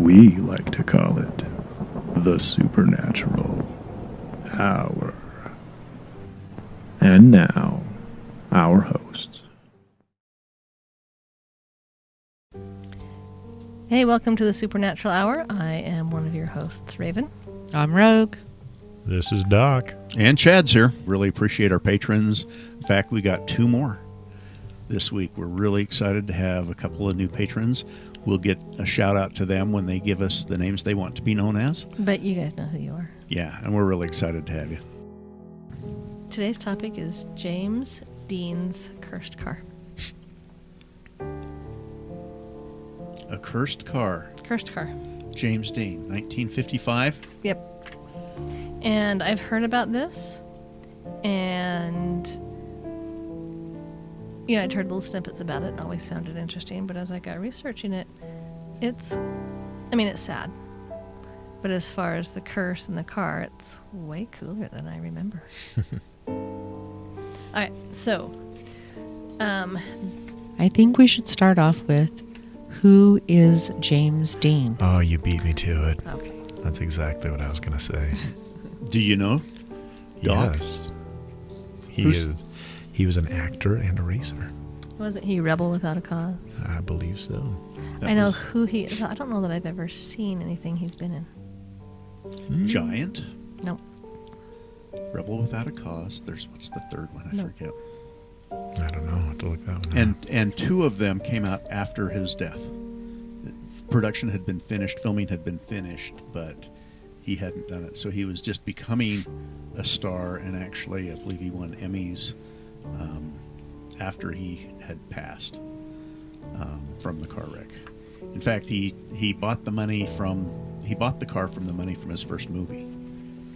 We like to call it the Supernatural Hour. And now, our hosts. Hey, welcome to the Supernatural Hour. I am one of your hosts, Raven. I'm Rogue. This is Doc. And Chad's here. Really appreciate our patrons. In fact, we got 2 more this week. We're really excited to have a couple of new patrons. We'll get a shout out to them when they give us the names they want to be known as. But you guys know who you are. Yeah, and we're really excited to have you. Today's topic is James Dean's cursed car. A cursed car. Cursed car. James Dean, 1955. Yep. And I've heard about this, and I'd heard little snippets about it and always found it interesting, but as I got researching it, it's sad. But as far as the curse in the car, it's way cooler than I remember. All right, so I think we should start off with, who is James Dean? Oh, you beat me to it. okay. That's exactly what I was going to say. Do you know? Doc? Yes. He was an actor and a racer. Wasn't he Rebel Without a Cause? I believe so. I know who he is. I don't know that I've ever seen anything he's been in. Giant. No. Rebel Without a Cause. What's the third one? I forget. I don't know. I'll have to look that one up. And 2 of them came out after his death. Production had been finished, filming had been finished, but he hadn't done it. So he was just becoming a star, and actually, I believe he won Emmys after he had passed from the car wreck. In fact, he bought the car from the money from his first movie,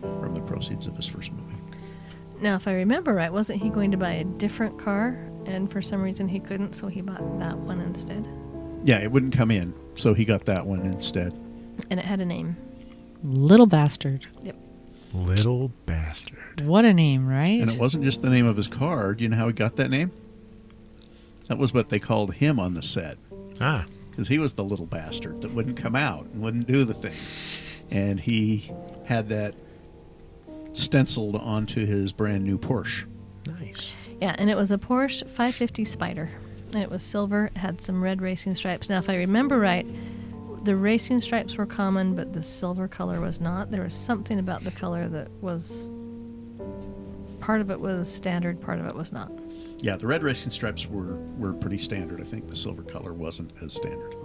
from the proceeds of his first movie. Now, if I remember right, wasn't he going to buy a different car, and for some reason he couldn't, so he bought that one instead? Yeah, it wouldn't come in, so he got that one instead. And it had a name. Little Bastard. Yep. Little Bastard. What a name, right? And it wasn't just the name of his car. Do you know how he got that name? That was what they called him on the set. Ah. Because he was the little bastard that wouldn't come out and wouldn't do the things. And he had that stenciled onto his brand new Porsche. Nice. Yeah, and it was a Porsche 550 Spider. And it was silver. It had some red racing stripes. Now, if I remember right, the racing stripes were common, but the silver color was not. There was something about the color that was... part of it was standard, part of it was not. Yeah, the red racing stripes were pretty standard. I think the silver color wasn't as standard.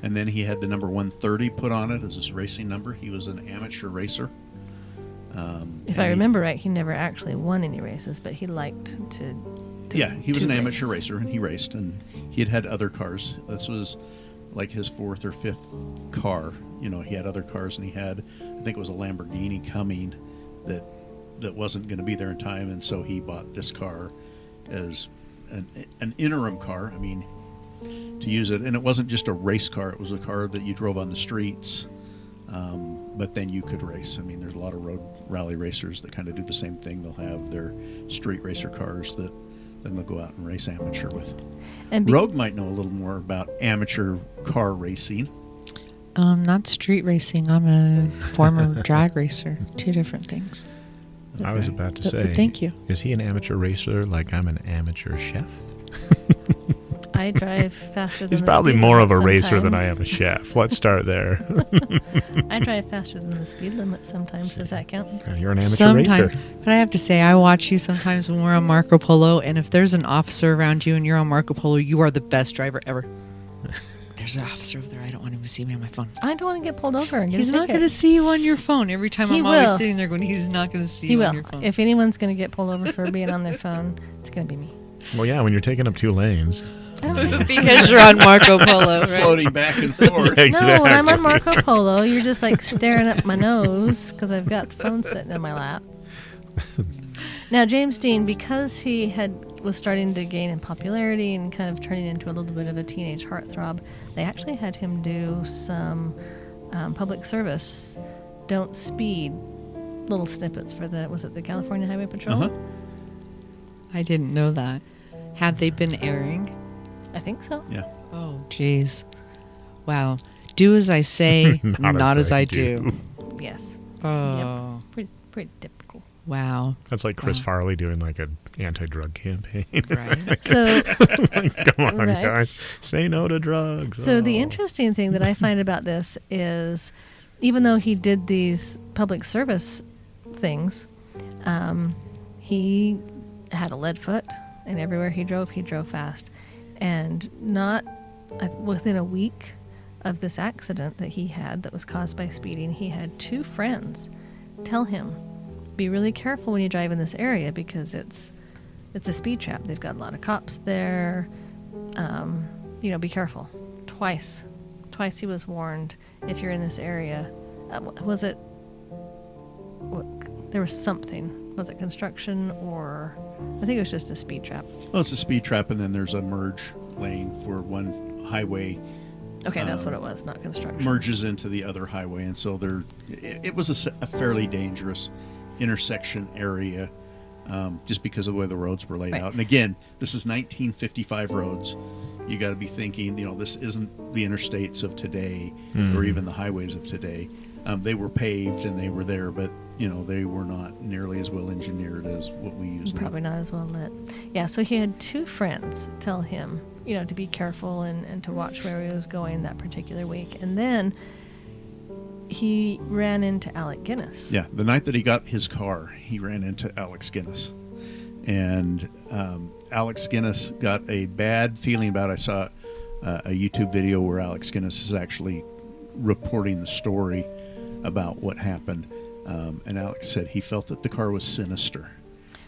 And then he had the number 130 put on it as his racing number. He was an amateur racer. If I remember right, he never actually won any races, but he liked to yeah, he was an amateur race. racer, and he raced, and he had other cars. This was like his 4th or 5th car. He had other cars, and he had, I think it was a Lamborghini coming that wasn't going to be there in time, and so he bought this car as an interim car. I mean, to use it, and it wasn't just a race car. It was a car that you drove on the streets, but then you could race. I mean, there's a lot of road rally racers that kind of do the same thing. They'll have their street racer cars that then they'll go out and race amateur with. And Rogue might know a little more about amateur car racing. Not street racing. I'm a former drag racer. 2 different things. Okay. I was about to say. Thank you. Is he an amateur racer like I'm an amateur chef? I drive faster than He's probably more of a racer than I sometimes. am a chef. Let's start there. I drive faster than the speed limit sometimes. Does that count? You're an amateur Sometimes. racer. But I have to say, I watch you sometimes when we're on Marco Polo, and if there's an officer around you and you're on Marco Polo, you are the best driver ever. There's an officer over there. I don't want him to see me on my phone. I don't want to get pulled over and get He's a not ticket. going to see you on your phone. Every time He I'm always will. sitting there going, he's not going to see He you will. on your phone. If anyone's going to get pulled over for being on their phone, it's going to be me. Well, yeah, when you're taking up 2 lanes. I don't know. Because you're on Marco Polo, right? Floating back and forth. No, when I'm on Marco Polo, you're just like staring up my nose because I've got the phone sitting in my lap. Now, James Dean, because he was starting to gain in popularity and kind of turning into a little bit of a teenage heartthrob, they actually had him do some public service, don't speed, little snippets for the California Highway Patrol? Uh-huh. I didn't know that. Had they been airing? I think so. Yeah. Oh, geez. Wow. do as I say, not as I do. Yes. Oh, Yep. Pretty typical. wow. That's like Chris Wow. Farley doing like an anti-drug campaign. Right. So, Come on, Right. guys. Say no to drugs. so the Oh. interesting thing that I find about this is, even though he did these public service things, he had a lead foot, and everywhere he drove fast. And not within a week of this accident that he had that was caused by speeding, he had 2 friends tell him, be really careful when you drive in this area because it's a speed trap. They've got a lot of cops there. Be careful. Twice he was warned, if you're in this area. There was something. Was it construction, or I think it was just a speed trap. Well, it's a speed trap, and then there's a merge lane for one highway Okay, that's what it was, not construction. merges into the other highway, and so it was a fairly dangerous intersection area, just because of the way the roads were laid Right. out. And again, this is 1955 roads. You got to be thinking, this isn't the interstates of today or even the highways of today. They were paved and they were there, but they were not nearly as well engineered as what we use now. Probably not as well lit. Yeah, so he had 2 friends tell him, to be careful and to watch where he was going that particular week. And then he ran into Alec Guinness. Yeah, the night that he got his car, he ran into Alex Guinness. And Alex Guinness got a bad feeling about it. I saw a YouTube video where Alex Guinness is actually reporting the story about what happened. And Alex said he felt that the car was sinister.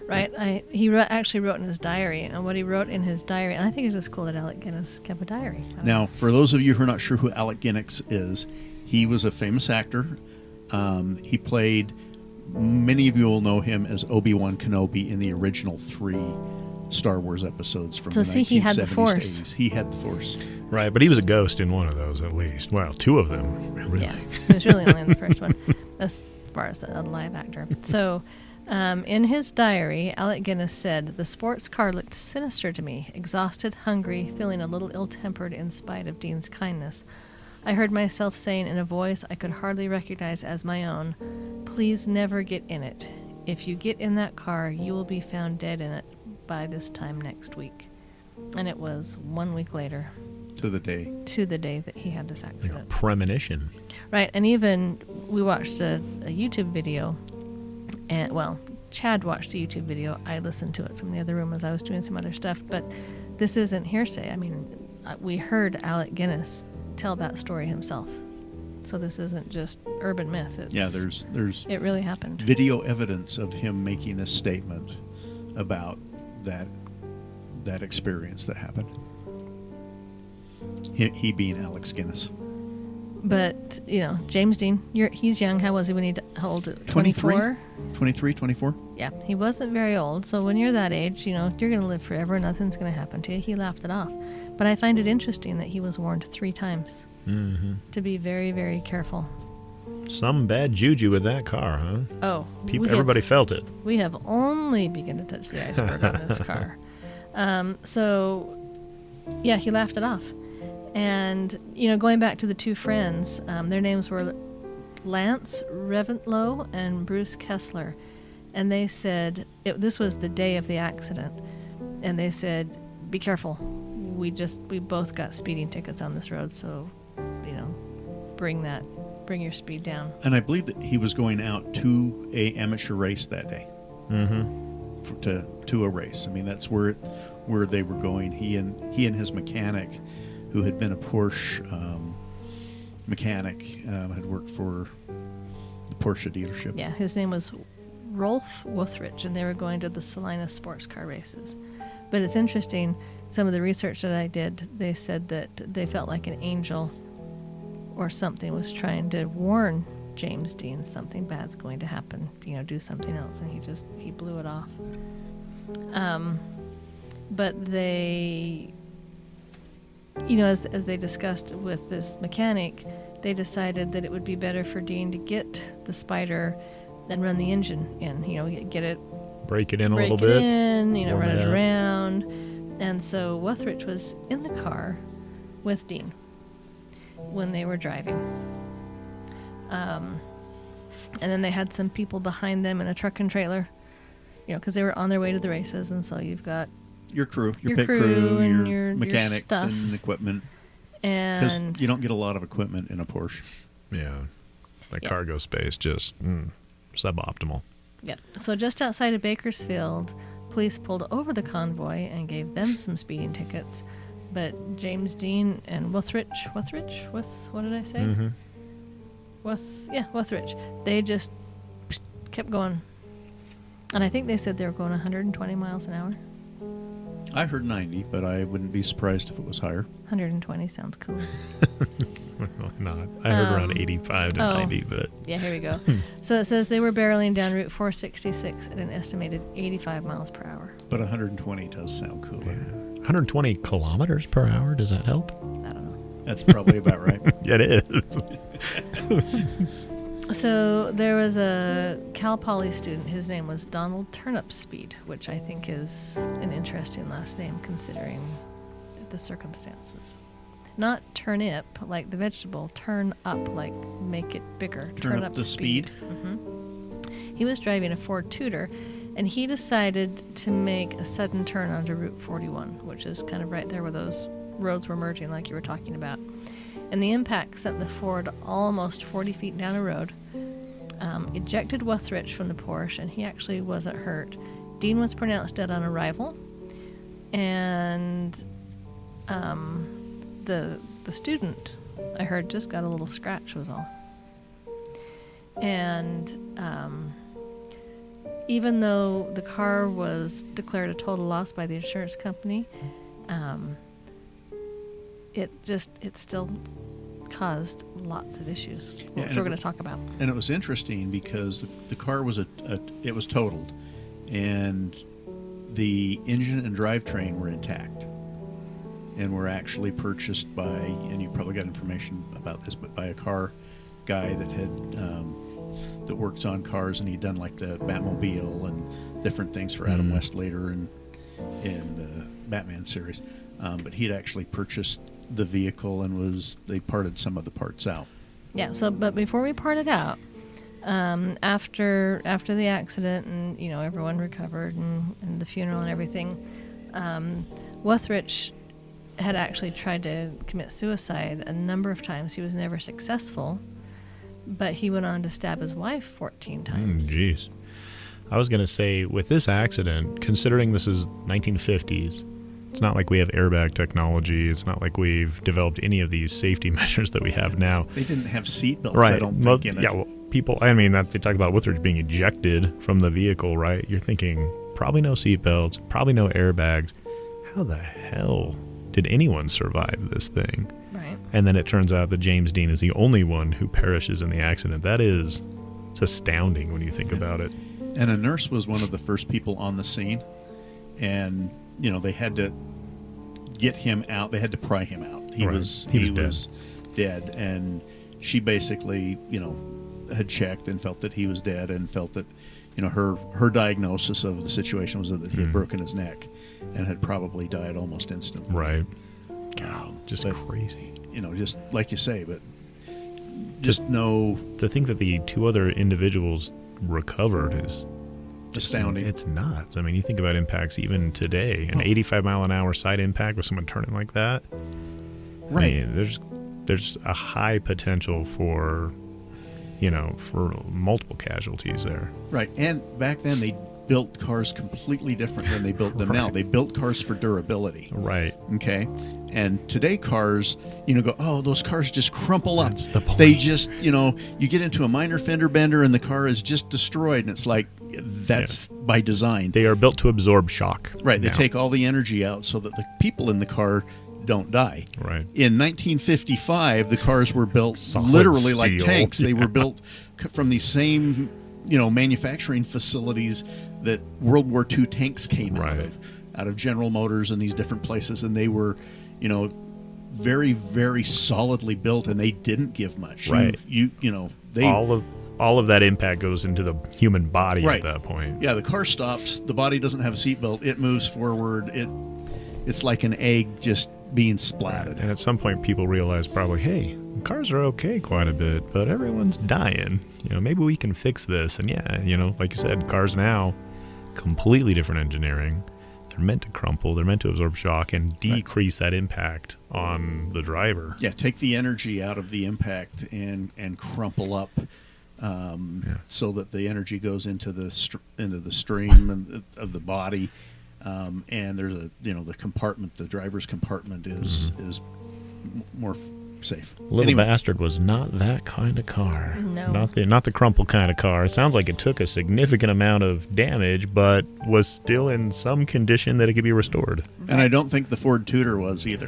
Right? He actually wrote in his diary, and what he wrote in his diary, and I think it's just cool that Alec Guinness kept a diary. I don't know. Now, for those of you who are not sure who Alec Guinness is, he was a famous actor. He played, many of you will know him as Obi-Wan Kenobi in the original 3 Star Wars episodes from So the see, he had the 1970s to Force. 80s. He had the Force. Right, but he was a ghost in one of those at least. Well, 2 of them, really. Yeah, it was really only in the first one, as far as a live actor. So, in his diary, Alec Guinness said, "The sports car looked sinister to me, exhausted, hungry, feeling a little ill-tempered in spite of Dean's kindness. I heard myself saying in a voice I could hardly recognize as my own, 'Please never get in it. If you get in that car, you will be found dead in it by this time next week.'" And it was 1 week later To the day. to the day that he had this Like a accident. premonition. Right, and even we watched a YouTube video, and Chad watched the YouTube video. I listened to it from the other room as I was doing some other stuff, but this isn't hearsay. I mean, we heard Alec Guinness tell that story himself, so this isn't just urban myth. It's, it really happened. Video evidence of him making this statement about that experience that happened. He being Alex Guinness. But James Dean, he's young. How was he when how old? 24. 23, 24? Yeah, he wasn't very old. So when you're that age, you're going to live forever. Nothing's going to happen to you. He laughed it off. But I find it interesting that he was warned 3 times to be very, very careful. Some bad juju with that car, huh? Oh, Everybody felt it. We have only begun to touch the iceberg on this car. So, yeah, he laughed it off. And, going back to the 2 friends, their names were Lance Reventlow and Bruce Kessler. And they said, this was the day of the accident. And they said, be careful. We both got speeding tickets on this road. So, bring your speed down. And I believe that he was going out to a amateur race that day. To a race. I mean, that's where they were going. He and his mechanic, who had been a Porsche mechanic, had worked for the Porsche dealership. Yeah, his name was Rolf Wuthrich, and they were going to the Salinas sports car races. But it's interesting, some of the research that I did, they said that they felt like an angel or something was trying to warn James Dean something bad's going to happen, do something else, and he blew it off. But they, as they discussed with this mechanic, they decided that it would be better for Dean to get the Spider and run the engine in, get it, Break it in a break little it bit. in, warm run it it up. around. And so Wuthrich was in the car with Dean. when they were driving. And then they had some people behind them in a truck and trailer, because they were on their way to the races. And so you've got Your crew, your Your pit crew crew, and your your mechanics stuff. and equipment. Because and you don't get a lot of equipment in a Porsche. Yeah. That Yeah. cargo space just suboptimal. Yep. So just outside of Bakersfield, police pulled over the convoy and gave them some speeding tickets. But James Dean and Wuthridge, what did I say? Mm-hmm. Wuthridge. They just kept going. And I think they said they were going 120 miles an hour. I heard 90, but I wouldn't be surprised if it was higher. 120 sounds cool. Well, not. I heard around 85 to 90, but Yeah, here we go. So it says they were barreling down Route 466 at an estimated 85 miles per hour. But 120 does sound cooler. 120 kilometers per hour. Does that help? I don't know. That's probably about right. Yeah, it is. So there was a Cal Poly student. His name was Donald Turnipseed, which I think is an interesting last name considering the circumstances. Not turnip, like the vegetable, turn up, like make it bigger. Turn up the speed. He was driving a Ford Tudor, and he decided to make a sudden turn onto Route 41, which is kind of right there where those roads were merging like you were talking about. And the impact sent the Ford almost 40 feet down a road, ejected Wuthridge from the Porsche, and he actually wasn't hurt. Dean was pronounced dead on arrival, and the student, I heard, just got a little scratch was all. And even though the car was declared a total loss by the insurance company, it still caused lots of issues, which we're going to talk about. And it was interesting because the car was it was totaled, and the engine and drivetrain were intact, and were actually purchased by, and you probably got information about this, but by a car guy that had that works on cars, and he'd done like the Batmobile and different things for Adam West later in the Batman series. But he'd actually purchased the vehicle, and they parted some of the parts out. Yeah. So, but before we parted out, after the accident, and everyone recovered, and the funeral and everything, Wuthridge had actually tried to commit suicide a number of times. He was never successful, but he went on to stab his wife 14 times. Jeez. I was going to say, with this accident, considering this is 1950s, it's not like we have airbag technology. It's not like we've developed any of these safety measures that we have now. They didn't have seat belts, Right. I don't think, in it. Yeah, well, people, they talk about Wuthridge being ejected from the vehicle, right? You're thinking, probably no seat belts, probably no airbags. How the hell did anyone survive this thing? Right. And then it turns out that James Dean is the only one who perishes in the accident. It's astounding when you think about it. And a nurse was one of the first people on the scene, and they had to get him out. They had to pry him out. He Right. was He was dead, and she basically had checked and felt that he was dead, and felt that her diagnosis of the situation was that he had broken his neck and had probably died almost instantly. Right. God, just But, crazy. Just like you say, but just no To think that the two other individuals recovered is astounding. It's nuts. I mean, you think about impacts even today. An 85-mile-an-hour side impact with someone turning like that. Right. I mean, there's a high potential for multiple casualties there. Right, and back then they built cars completely different than they built them now. Right. They built cars for durability. Right. Okay, and today cars, go, those cars just crumple up. That's the point. They just, you get into a minor fender bender and the car is just destroyed, and it's like that's by design. They are built to absorb shock. Right, they now. take all the energy out so that the people in the car don't die. Right. In 1955, the cars were built Solid literally like steel. tanks. They Yeah. were built from these same, manufacturing facilities that World War II tanks came Right. out of General Motors and these different places, and they were, very, very solidly built, and they didn't give much. Right. They all of that impact goes into the human body Right. at that point. Yeah, the car stops. The body doesn't have a seatbelt. It moves forward. It's like an egg just being splatted. And at some point, people realize probably, hey, cars are okay quite a bit, but everyone's dying. Maybe we can fix this. And yeah, like you said, cars now, completely different engineering. They're meant to crumple. They're meant to absorb shock and decrease that impact on the driver. Yeah, take the energy out of the impact and crumple up, so that the energy goes into the stream of the body, and there's the compartment, the driver's compartment is more safe. Little Bastard was not that kind of car. No. Not the crumple kind of car. It sounds like it took a significant amount of damage, but was still in some condition that it could be restored. And I don't think the Ford Tudor was either.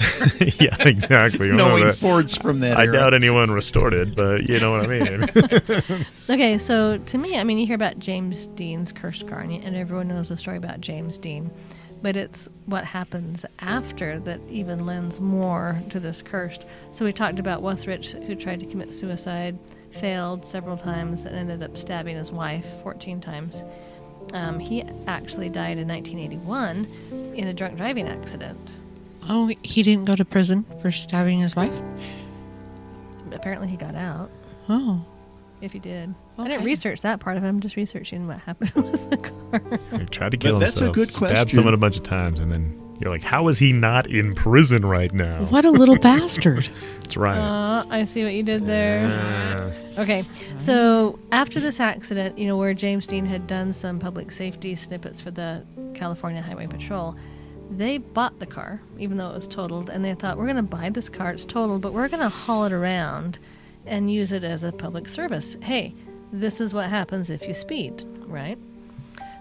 Yeah, exactly. Knowing Fords from that I era. doubt anyone restored it, but you know what I mean. Okay, so to me, you hear about James Dean's cursed car, and everyone knows the story about James Dean. But it's what happens after that even lends more to this cursed. So we talked about Wuthridge, who tried to commit suicide, failed several times, and ended up stabbing his wife 14 times. He actually died in 1981 in a drunk driving accident. Oh, he didn't go to prison for stabbing his wife? Apparently he got out, Oh. if he did. I Okay. didn't research that part of it. I'm just researching what happened with the car. He tried to kill But that's a himself. good Stabbed question. someone a bunch of times, and then you're like, how is he not in prison right now? What a little bastard. That's right. I see what you did there. Okay, so after this accident, where James Dean had done some public safety snippets for the California Highway Patrol, they bought the car, even though it was totaled, and they thought, we're going to buy this car, it's totaled, but we're going to haul it around and use it as a public service. Hey, this is what happens if you speed, right?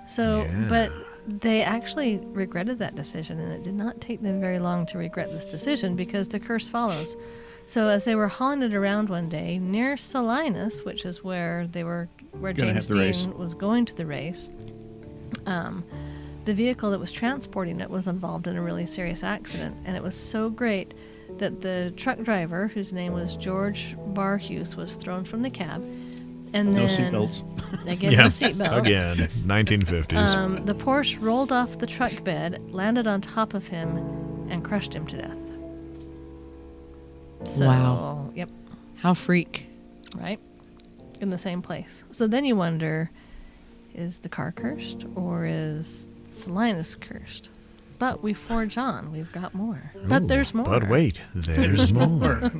So, Yeah. but they actually regretted that decision, and it did not take them very long to regret this decision because the curse follows. So as they were hauling it around one day near Salinas, which is where James have the race. Dean was going to the race, the vehicle that was transporting it was involved in a really serious accident, and it was so great that the truck driver, whose name was George Barhuse, was thrown from the cab, and No then seatbelts. again Yeah, no seatbelts. again, 1950s. The Porsche rolled off the truck bed, landed on top of him, and crushed him to death. So, Wow. Yep. How freak. Right? In the same place. So then you wonder, is the car cursed or is Salinas cursed? But we forge on. We've got more. But there's more. But wait, there's more.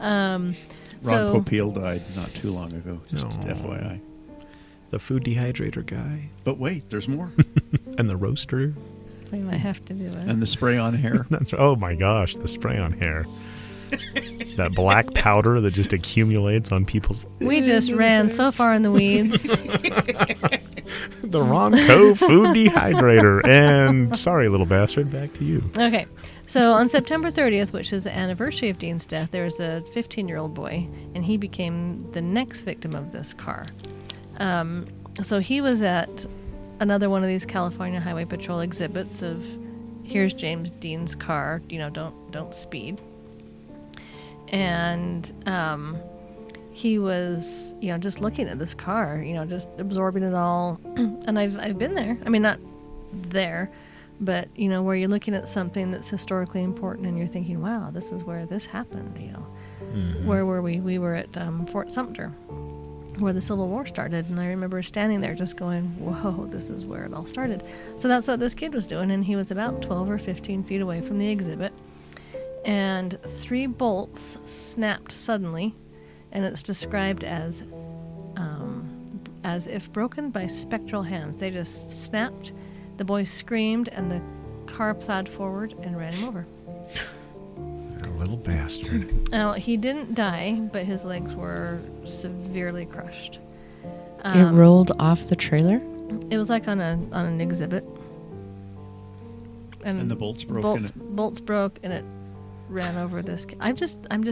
Ron So- Popeil died not too long ago, just Aw. FYI. The food dehydrator guy But wait, there's more. and the roaster. We might have to do it. And the spray on hair. That's oh my gosh, the spray on hair. That black powder that just accumulates on people's. We just ran so far in the weeds. The Ronco food dehydrator. And sorry, little bastard, back to you. Okay. So on September 30th, which is the anniversary of Dean's death, there was a 15-year-old boy, and he became the next victim of this car. So he was at another one of these California Highway Patrol exhibits of, here's James Dean's car, don't speed. And he was, just looking at this car, just absorbing it all. And I've been there. I mean, not there, but, where you're looking at something that's historically important and you're thinking, wow, this is where this happened, Where were we? We were at Fort Sumter, where the Civil War started. And I remember standing there just going, whoa, this is where it all started. So that's what this kid was doing. And he was about 12 or 15 feet away from the exhibit. And 3 bolts snapped suddenly, and it's described as if broken by spectral hands. They just snapped. The boy screamed, and the car plowed forward and ran him over. A little bastard. Now, he didn't die, but his legs were severely crushed. It rolled off the trailer? It was like on an exhibit. And the bolts broke. Bolts broke, and it ran over this. I'm just. I'm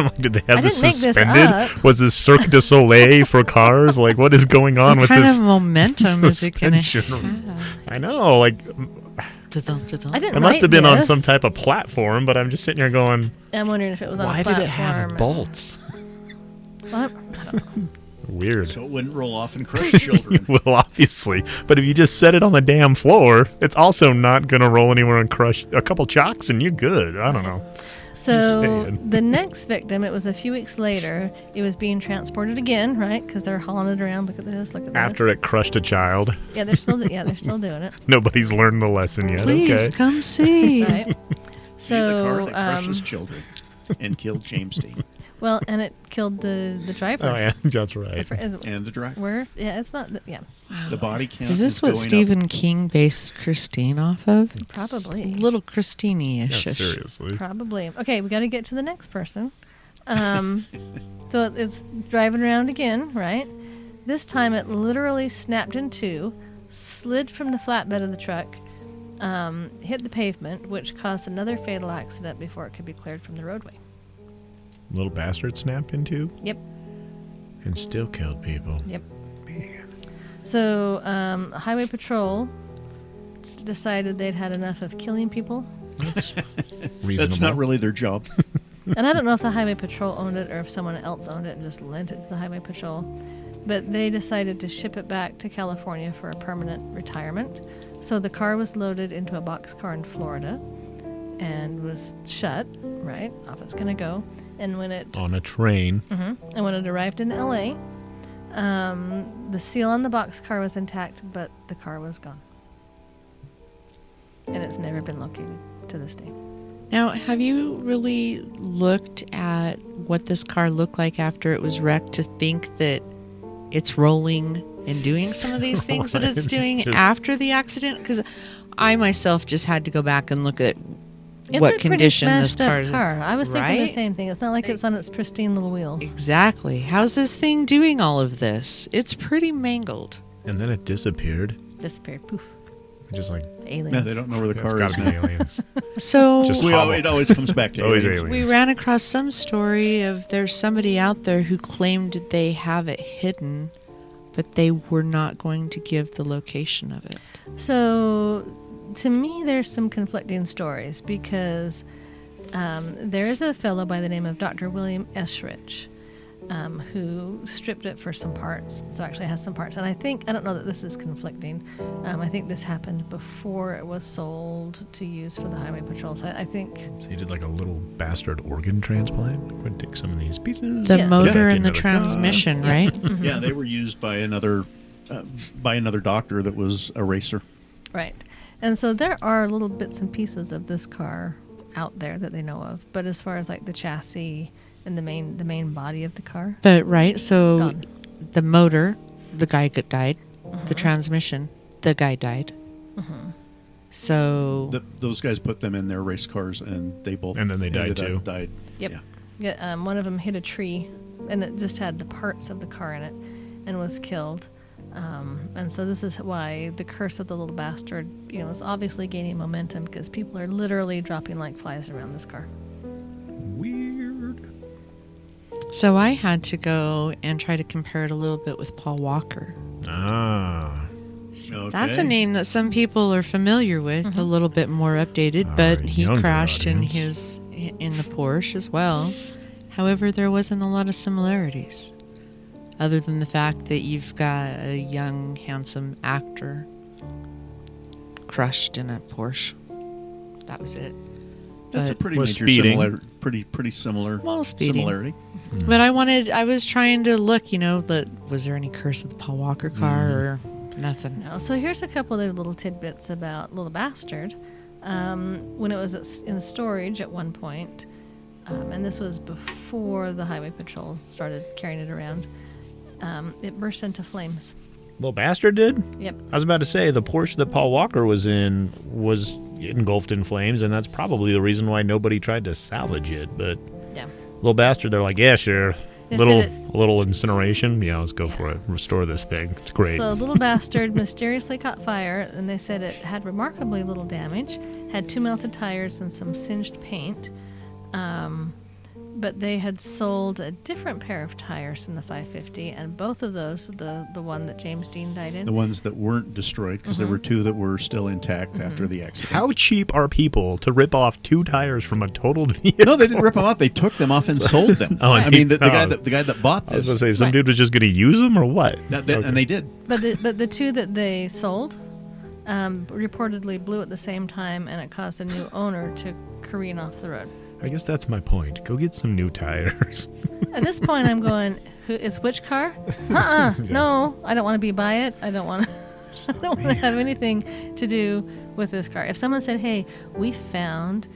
like, did they have I this didn't make this suspended? up. Was this Cirque du Soleil for cars? Like, what is going on What with kind this of momentum is it going to suspension? have? I know, like, I didn't. it must write have been on this. some type of platform, but I'm just sitting here going, I'm wondering if it was on why a did platform. it have bolts? Well, I don't know. Weird. So it wouldn't roll off and crush children. Well, obviously. But if you just set it on the damn floor, it's also not going to roll anywhere and crush a couple chocks and you're good. I don't know. Just So saying. the next victim, it was a few weeks later. It was being transported again, right? Because they're hauling it around. Look at this. Look at this. After it crushed a child, Yeah, they're still. They're still doing it. nobody's learned the lesson yet. Please Okay. come see. Right. The car So, that crushes children and killed James Dean well, and it killed the driver. Oh, yeah, that's right. and the driver. Where? Yeah, it's not. Yeah, The body count Is this what going up. Stephen King based Christine off of? Probably. It's a little Yeah, Christine-ish. seriously. probably. Okay, we got to get to the next person. So it's driving around again, right? This time it literally snapped in two, slid from the flatbed of the truck, hit the pavement, which caused another fatal accident before it could be cleared from the roadway. Little bastard snapped into Yep, and still killed people. yep. So Highway Patrol decided they'd had enough of killing people. Reasonable. That's not really their job. And I don't know if the Highway Patrol owned it or if someone else owned it and just lent it to the Highway Patrol. But they decided to ship it back to California for a permanent retirement. So the car was loaded into a boxcar in Florida and was shut, right? Off it's going to go. And when it on a train. and when it arrived in LA, the seal on the boxcar was intact, but the car was gone. And it's never been located to this day. Now, have you really looked at what this car looked like after it was wrecked to think that it's rolling and doing some of these things that it's doing Just- after the accident? Because I myself just had to go back and look at It's what a condition pretty this smashed up car is. car. I was thinking the Right? same thing. It's not like it's on its pristine little wheels. Exactly. How's this thing doing all of this? It's pretty mangled. And then it disappeared. Disappeared. Poof. Just like, Aliens. No, they don't know where the it's car is gotta be now. aliens. So Just It always comes back to Always aliens. aliens. we ran across some story of there's somebody out there who claimed they have it hidden, but they were not going to give the location of it. So, to me, there's some conflicting stories because there is a fellow by the name of Dr. William Esrich who stripped it for some parts. So, actually has some parts. And I don't know that this is conflicting. I think this happened before it was sold to use for the Highway Patrol. So, I think. So he did like a little bastard organ transplant. Would take some of these pieces. The Yeah. motor Back and the into car. transmission, right? Yeah, they were used by another doctor that was a racer. Right. And so there are little bits and pieces of this car out there that they know of. But as far as like the chassis and the main body of the car, But right, so Gone. the motor, the guy died. The transmission, the guy died. So Those guys put them in their race cars, and they both And then they died, ended up too. Died. Yep. Yeah. one of them hit a tree, and it just had the parts of the car in it, and was killed. And so this is why the curse of the little bastard, is obviously gaining momentum because people are literally dropping like flies around this car. Weird. so I had to go and try to compare it a little bit with Paul Walker. Ah. That's a Okay. name that some people are familiar with, a little bit more updated, Our but he younger crashed in audience. the Porsche as well. However, there wasn't a lot of similarities, other than the fact that you've got a young, handsome actor crushed in a Porsche. That was it. That's a But- pretty Was major speeding. pretty similar Well, speeding. similarity. But I was trying to look, was there any curse of the Paul Walker car or nothing? No. So here's a couple of little tidbits about Little Bastard. When it was in storage at one point, and this was before the Highway Patrol started carrying it around, it burst into flames. Little bastard did? Yep. I was about to say the Porsche that Paul Walker was in was engulfed in flames, and that's probably the reason why nobody tried to salvage it. But Yeah. little bastard, they're like, yeah, sure. They Little said little incineration. Yeah, let's go for it. Restore this thing. It's great. So Little Bastard mysteriously caught fire, and they said it had remarkably little damage, had 2 melted tires and some singed paint. But they had sold a different pair of tires from the 550, and both of those, the one that James Dean died in, The ones that weren't destroyed, because there were two that were still intact after the accident. How cheap are people to rip off 2 tires from a totaled vehicle? No, they didn't rip them off. They took them off and sold them. Oh, I mean, the guy that bought I was this, going to say, some Right. dude was just going to use them or what? and they did. but the two that they sold reportedly blew at the same time, and it caused a new owner to careen off the road. I guess that's my point. Go get some new tires. At this point, I'm going, it's which car? No, I don't want to be by it. I don't want to. I don't want to have anything to do with this car. If someone said, "Hey, we found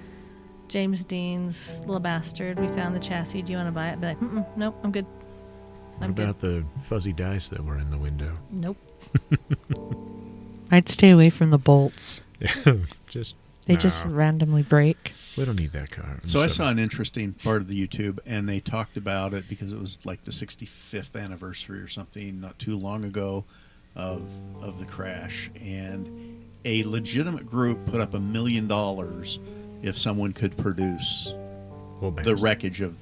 James Dean's little bastard. We found the chassis. Do you want to buy it?" I'd be like, nope, I'm good. What I'm good. about the fuzzy dice that were in the window? Nope. I'd stay away from the bolts. just They just randomly break. we don't need that car. So I saw an interesting part of the YouTube, and they talked about it because it was like the 65th anniversary or something not too long ago of the crash, and a legitimate group put up $1 million if someone could produce the wreckage of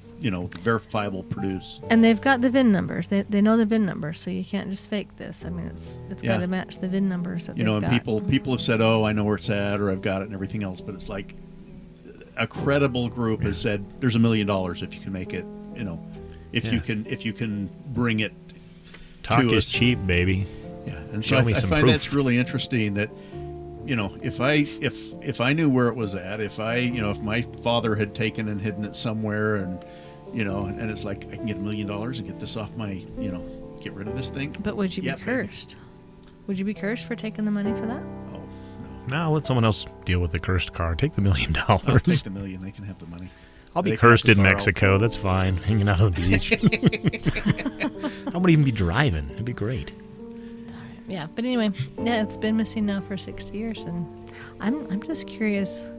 verifiable produce. And they've got the VIN numbers. They know the VIN numbers, so you can't just fake this. I mean, it's got to match the VIN numbers that they've And got. people have said, "Oh, I know where it's at," or "I've got it," and everything else. But it's like a credible group has said, "There's $1 million if you can make it." If you can bring it. Talk to is us. cheap, baby. Yeah, and Show so me I some find proof. that's really interesting. That if I knew where it was at, if my father had taken and hidden it somewhere, and it's like I can get $1 million and get this off my get rid of this thing. But would you Yeah, be maybe. cursed? Would you be cursed for taking the money for that? Oh no, Now let someone else deal with the cursed car. Take the $1 million. I'll take the $1 million. They can have the money. I'll be They can cursed have in the car. Mexico. That's fine. Hanging out on the beach. I wouldn't even be driving. It'd be great. Yeah, but anyway, yeah, it's been missing now for 60 years, and I'm just curious.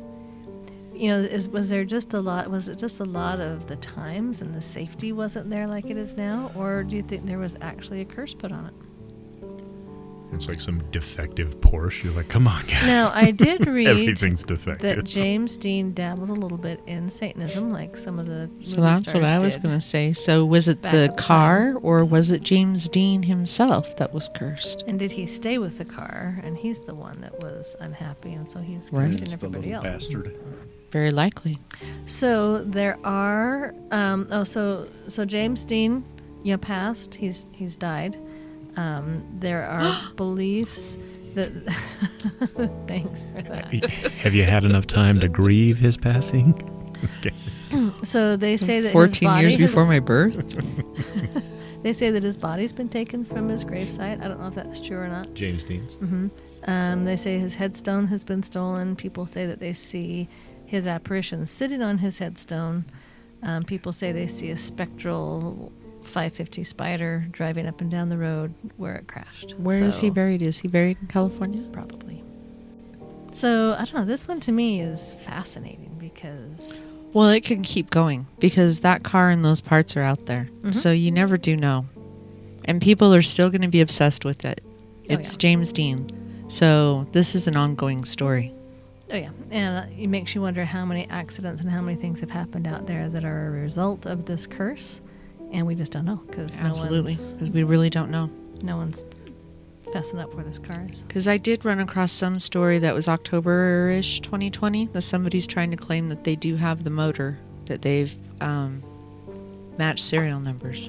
Was it just a lot of the times and the safety wasn't there like it is now, or do you think there was actually a curse put on it? It's like some defective Porsche. You're like, come on, guys. Now, I did read Everything's defective. that James Dean dabbled a little bit in Satanism, like some of the So movie that's what stars I was did. going to say. So was it Back the at the car or was it James Dean himself that was cursed? And did he stay with the car? And he's the one that was unhappy, and so he's Right. cursing It's the everybody little else. bastard. Very likely. So there are. So James Dean, passed. He's died. There are beliefs that. Thanks for that. Have you had enough time to grieve his passing? Okay. So they say that his 14 body years has- before my birth? They say that his body's been taken from his gravesite. I don't know if that's true or not. James Dean's. They say his headstone has been stolen. People say that they see his apparition sitting on his headstone. People say they see a spectral 550 Spider driving up and down the road where it crashed. Where is he So, buried? Is he buried in California? Probably. So, I don't know. This one to me is fascinating because... Well, it can keep going because that car and those parts are out there. So you never do know. And people are still going to be obsessed with it. It's yeah. James Dean. So this is an ongoing story. Oh, yeah. And it makes you wonder how many accidents and how many things have happened out there that are a result of this curse. And we just don't know because Absolutely. Because we really don't know. no one's fessing up where this car is. Because I did run across some story that was October-ish 2020 that somebody's trying to claim that they do have the motor, that they've matched serial numbers.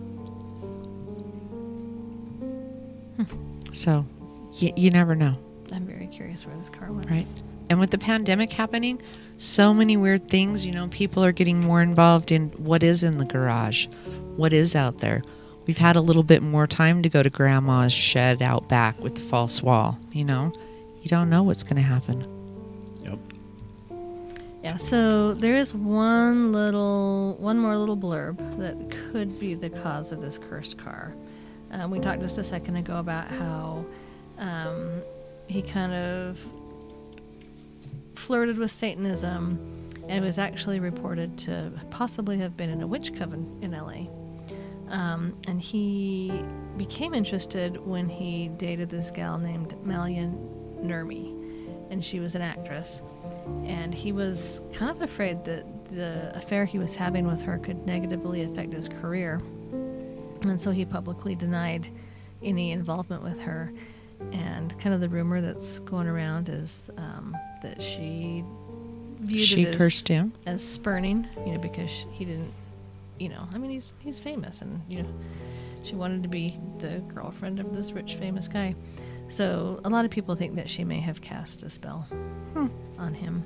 So you never know, I'm very curious where this car went. right? And with the pandemic happening, so many weird things, people are getting more involved in what is in the garage, what is out there. We've had a little bit more time to go to grandma's shed out back with the false wall, You don't know what's going to happen. Yep. Yeah, so there is one more little blurb that could be the cause of this cursed car. We talked just a second ago about how he kind of flirted with Satanism and was actually reported to possibly have been in a witch coven in LA. And he became interested when he dated this gal named Malian Nurmi, and she was an actress. And he was kind of afraid that the affair he was having with her could negatively affect his career. And so he publicly denied any involvement with her. And kind of the rumor that's going around is that she viewed She it cursed him. as spurning, because he didn't, I mean, he's famous, and, she wanted to be the girlfriend of this rich, famous guy. So a lot of people think that she may have cast a spell on him.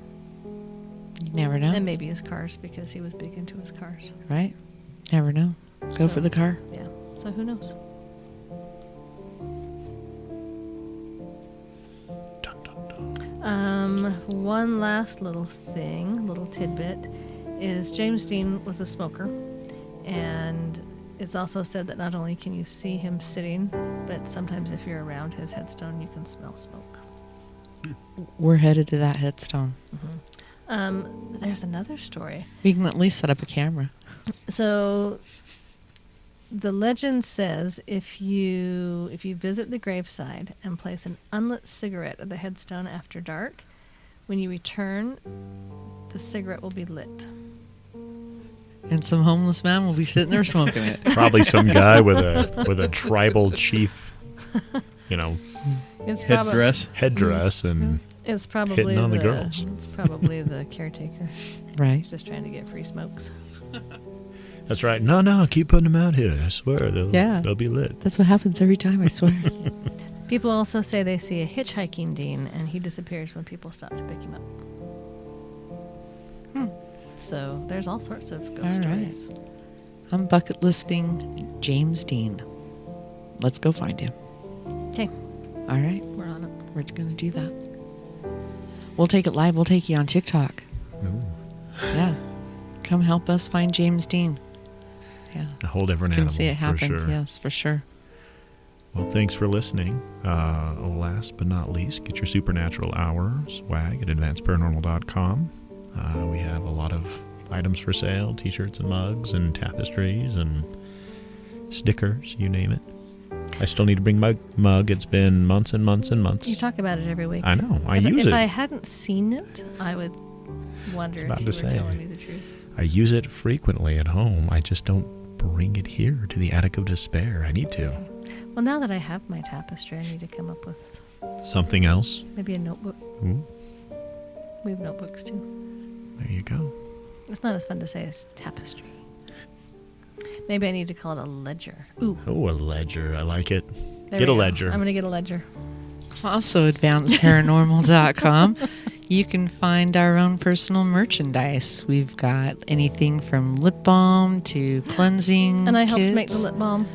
You never know, And maybe his cars, because he was big into his cars. right? Never know. Go So- for the car. Yeah. So who knows? Dun, dun, dun. One last little tidbit, is James Dean was a smoker, and it's also said that not only can you see him sitting, but sometimes if you're around his headstone, you can smell smoke. We're headed to that headstone. There's another story. We can at least set up a camera. So the legend says if you visit the graveside and place an unlit cigarette at the headstone after dark, when you return, the cigarette will be lit. And some homeless man will be sitting there smoking it. Probably some guy with a tribal chief, It's probably Headdress. and it's probably hitting on the girls. It's probably the caretaker. Right. He's just trying to get free smokes. That's right. No, keep putting them out here. I swear they'll be lit. That's what happens every time, I swear. People also say they see a hitchhiking Dean, and he disappears when people stop to pick him up. So there's all sorts of ghost All right. stories. I'm bucket listing James Dean. Let's go find him. Okay, All right. we're on it. We're going to do that. We'll take it live. We'll take you on TikTok. Ooh. Yeah. Come help us find James Dean. Yeah. A whole different Can animal, see it happen. for sure. Yes, for sure. Well, thanks for listening. Last but not least, get your Supernatural Hour swag at advancedparanormal.com. We have a lot of items for sale, t-shirts and mugs and tapestries and stickers, you name it. I still need to bring my mug. It's been months and months and months. You talk about it every week. I know. I if, use if it. I hadn't seen it, I would wonder about if you to were say. telling me the truth. I use it frequently at home. I just don't bring it here to the attic of despair. I need to. Well, now that I have my tapestry, I need to come up with Something else. maybe a notebook. Ooh, We have notebooks too. there you go. It's not as fun to say as tapestry. Maybe I need to call it a ledger. Ooh, Oh, a ledger. I like it. there Get we a go. ledger. I'm going to get a ledger. Also, advancedparanormal.com. You can find our own personal merchandise. We've got anything from lip balm to cleansing And I helped kits. make the lip balm.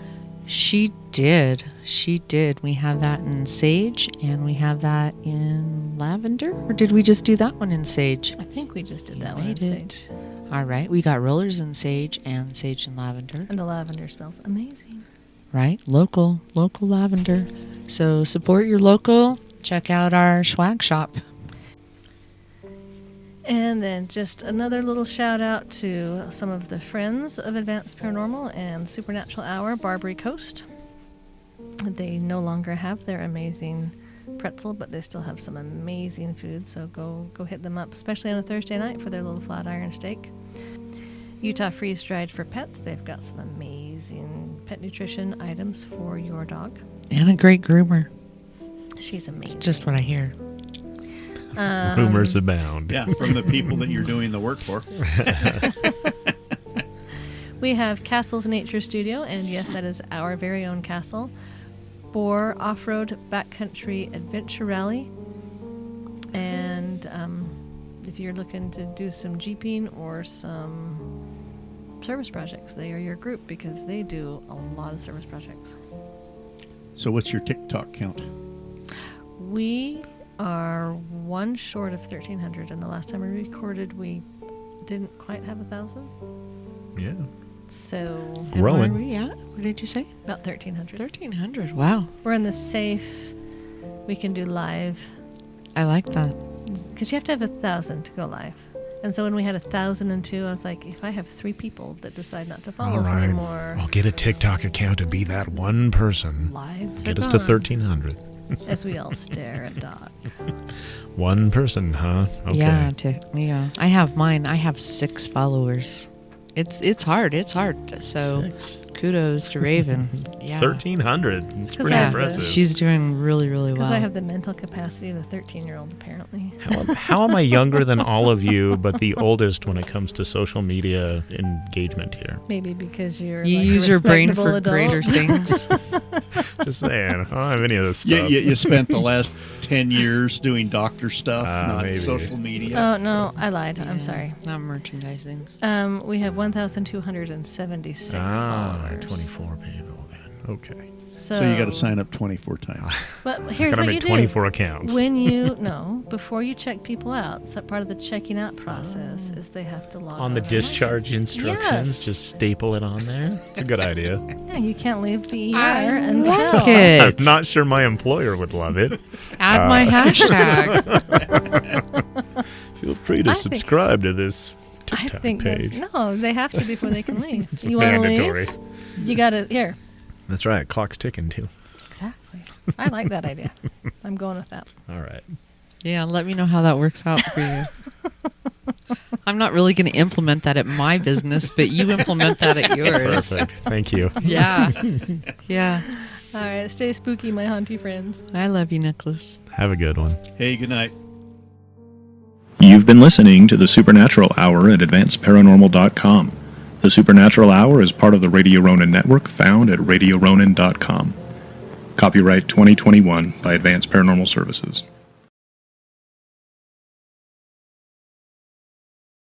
She did. She did. We have that in sage, and we have that in lavender. Or did we just do that one in sage? I think we just did You that one in made it. sage. All right. We got rollers in sage and sage and lavender. And the lavender smells amazing. Right? Local lavender. So support your local. Check out our swag shop. And then just another little shout out to some of the friends of Advanced Paranormal and Supernatural Hour, Barbary Coast. They no longer have their amazing pretzel, but they still have some amazing food. So go hit them up, especially on a Thursday night for their little flat iron steak. Utah Freeze Dried for Pets. They've got some amazing pet nutrition items for your dog. And a great groomer. She's amazing. It's just what I hear. Rumors abound. Yeah, from the people that you're doing the work for. We have Castles Nature Studio, and yes, that is our very own castle, for off-road backcountry adventure rally. And if you're looking to do some jeeping or some service projects, they are your group because they do a lot of service projects. So what's your TikTok count? We are one short of 1,300, and the last time we recorded, we didn't quite have 1,000. Yeah. So And Growing. Where are we at? What did you say? about 1,300. 1,300. Wow. We're in the safe. We can do live. I like that. Because you have to have 1,000 to go live. And so when we had 1,002, I was like, if I have 3 people that decide not to follow All us right. anymore, I'll get a TikTok account and be that one person. lives Get are us to gone. 1,300. As we all stare at Doc. One person, huh? Okay. Yeah. I have mine. I have 6 followers. It's hard. So 6. kudos to Raven. Yeah. 1,300. It's 'cause pretty I have impressive. She's doing really, really Because well. I have the mental capacity of a 13-year-old, apparently. How am I younger than all of you, but the oldest when it comes to social media engagement here? Maybe because you're You like a use your brain respectable for adult. greater things. Just saying, I don't have any of this You, stuff. you spent the last 10 years doing doctor stuff, not maybe. social media. Oh, no, I lied. I'm sorry. Not merchandising. We have 1,276 followers. 24 people then. Okay. So you got to sign up 24 times. But I here's gotta what make you 24 do. accounts. Before you check people out, so part of the checking out process is they have to log On the to discharge MySpace. instructions, Yes. just staple it on there. It's a good idea. Yeah, you can't leave the ER I until. like it. I'm not sure my employer would love it. Add my hashtag. Feel free to I think- subscribe to this I TikTok think page. no, they have to before they can leave. It's You want to mandatory. leave? You got to here. That's right. Clock's ticking too. Exactly. I like that idea. I'm going with that. All right. Yeah, let me know how that works out for you. I'm not really going to implement that at my business, but you implement that at yours. Perfect. Thank you. Yeah. Yeah. All right, stay spooky, my haunty friends. I love you, Nicholas. Have a good one. Hey, good night. You've been listening to the Supernatural Hour at AdvancedParanormal.com. The Supernatural Hour is part of the Radio Ronin network found at RadioRonin.com. Copyright 2021 by Advanced Paranormal Services.